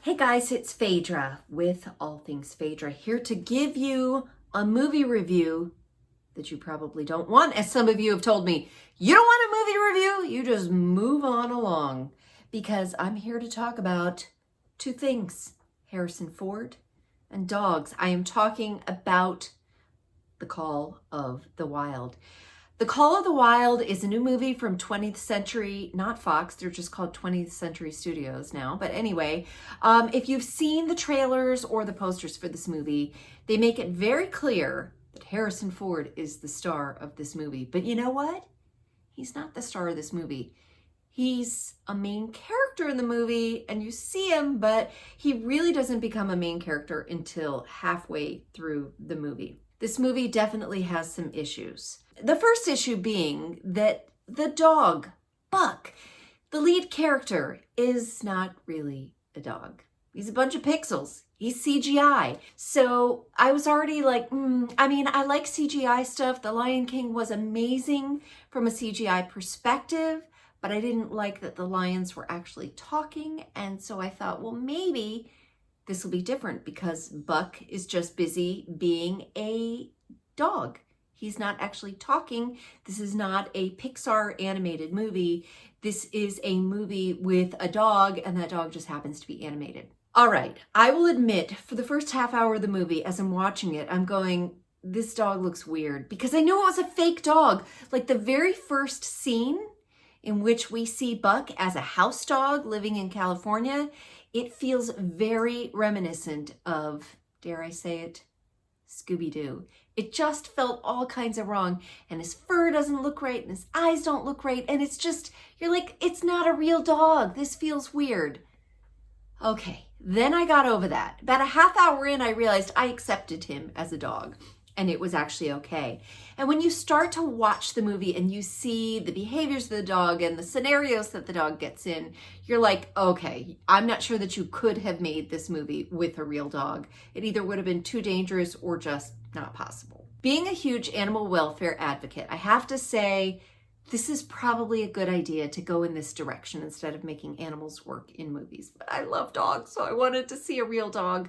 Hey guys, it's Fadra with All Things Fadra, here to give you a movie review that you probably don't want. As some of you have told me, you don't want a movie review, you just move on along. Because I'm here to talk about two things, Harrison Ford and dogs. I am talking about The Call of the Wild. The Call of the Wild is a new movie from 20th Century, not Fox, they're just called 20th Century Studios now. But anyway, if you've seen the trailers or the posters for this movie, they make it very clear that Harrison Ford is the star of this movie. But you know what? He's not the star of this movie. He's a main character in the movie and you see him, but he really doesn't become a main character until halfway through the movie. This movie definitely has some issues. The first issue being that the dog, Buck, the lead character, is not really a dog. He's a bunch of pixels. He's CGI. So I was already like, I like CGI stuff. The Lion King was amazing from a CGI perspective, but I didn't like that the lions were actually talking. And so I thought, well, maybe this will be different because Buck is just busy being a dog. He's not actually talking. This is not a Pixar animated movie. This is a movie with a dog, and that dog just happens to be animated. All right, I will admit, for the first half hour of the movie, as I'm watching it, I'm going, this dog looks weird, because I knew it was a fake dog. Like the very first scene in which we see Buck as a house dog living in California, it feels very reminiscent of, dare I say it, Scooby-Doo. It just felt all kinds of wrong, and his fur doesn't look right, and his eyes don't look right, and it's just, you're like, it's not a real dog. This feels weird. Okay, then I got over that. About a half hour in, I realized I accepted him as a dog, and it was actually okay. And when you start to watch the movie and you see the behaviors of the dog and the scenarios that the dog gets in, you're like, okay, I'm not sure that you could have made this movie with a real dog. It either would have been too dangerous or just not possible. Being a huge animal welfare advocate, I have to say, this is probably a good idea to go in this direction instead of making animals work in movies. But I love dogs, so I wanted to see a real dog.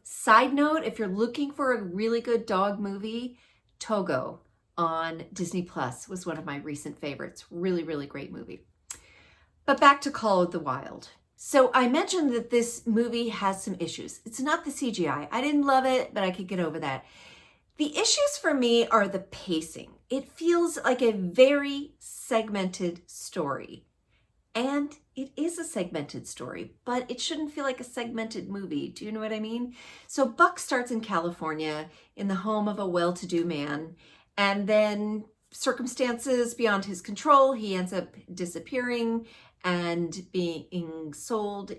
Side note, if you're looking for a really good dog movie, Togo on Disney Plus was one of my recent favorites. Really, really great movie. But back to Call of the Wild. So I mentioned that this movie has some issues. It's not the CGI. I didn't love it, but I could get over that. The issues for me are the pacing. It feels like a very segmented story. And it is a segmented story, but it shouldn't feel like a segmented movie. Do you know what I mean? So Buck starts in California in the home of a well-to-do man, and then circumstances beyond his control, he ends up disappearing and being sold,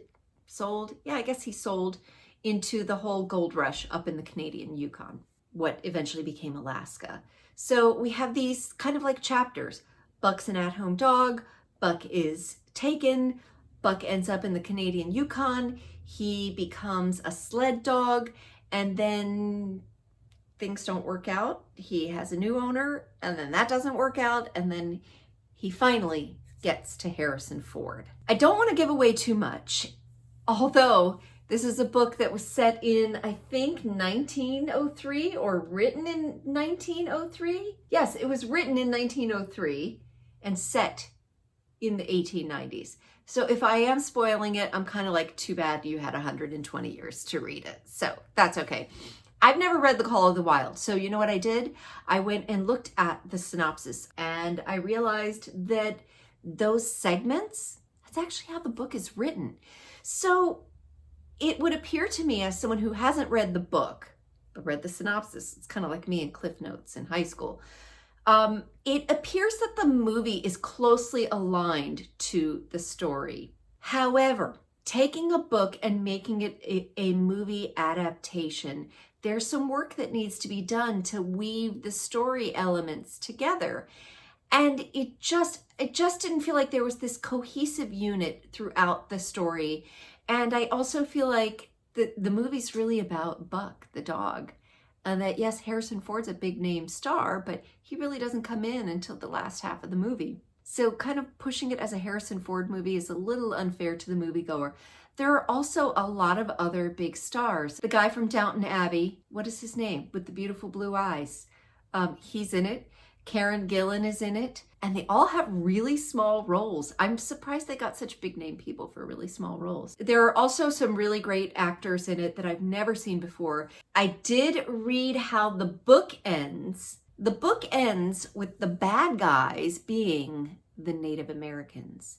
yeah, I guess he's sold into the whole gold rush up in the Canadian Yukon, what eventually became Alaska. So we have these kind of like chapters. Buck's an at-home dog, Buck is taken, Buck ends up in the Canadian Yukon, he becomes a sled dog, and then things don't work out. He has a new owner, and then that doesn't work out, and then he finally gets to Harrison Ford. I don't want to give away too much, although this is a book that was set in, I think, 1903 or written in 1903. Yes, it was written in 1903 and set in the 1890s. So if I am spoiling it, I'm kind of like, too bad you had 120 years to read it. So that's okay. I've never read The Call of the Wild. So you know what I did? I went and looked at the synopsis and I realized that those segments, that's actually how the book is written. So it would appear to me, as someone who hasn't read the book, but read the synopsis, it's kind of like me in Cliff Notes in high school, it appears that the movie is closely aligned to the story. However, taking a book and making it a movie adaptation, there's some work that needs to be done to weave the story elements together. And it just didn't feel like there was this cohesive unit throughout the story. And I also feel like the movie's really about Buck, the dog. And that, yes, Harrison Ford's a big name star, but he really doesn't come in until the last half of the movie. So kind of pushing it as a Harrison Ford movie is a little unfair to the moviegoer. There are also a lot of other big stars. The guy from Downton Abbey, what is his name? With the beautiful blue eyes. He's in it. Karen Gillan is in it. And they all have really small roles. I'm surprised they got such big name people for really small roles. There are also some really great actors in it that I've never seen before. I did read how the book ends. The book ends with the bad guys being the Native Americans.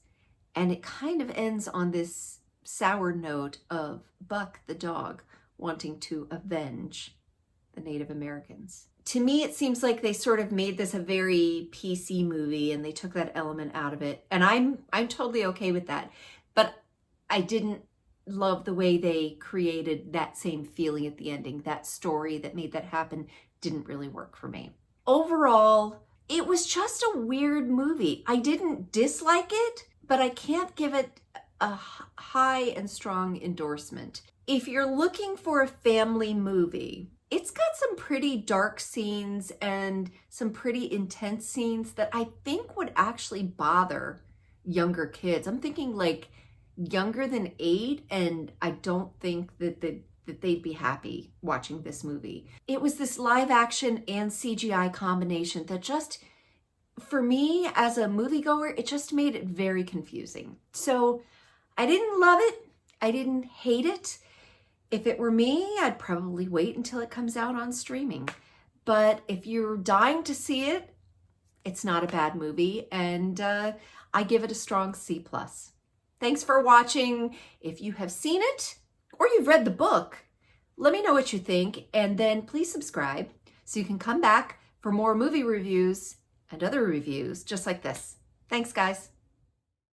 And it kind of ends on this sour note of Buck the dog wanting to avenge the Native Americans. To me, it seems like they sort of made this a very PC movie and they took that element out of it. And I'm totally okay with that. But I didn't love the way they created that same feeling at the ending. That story that made that happen didn't really work for me. Overall, it was just a weird movie. I didn't dislike it, but I can't give it a high and strong endorsement. If you're looking for a family movie, it's got some pretty dark scenes and some pretty intense scenes that I think would actually bother younger kids. I'm thinking like younger than 8, and I don't think that they'd be happy watching this movie. It was this live action and CGI combination that just, for me as a moviegoer, it just made it very confusing. So I didn't love it. I didn't hate it. If it were me, I'd probably wait until it comes out on streaming. But if you're dying to see it, it's not a bad movie, and I give it a strong C+. Thanks for watching. If you have seen it or you've read the book, let me know what you think, and then please subscribe so you can come back for more movie reviews and other reviews just like this. Thanks, guys.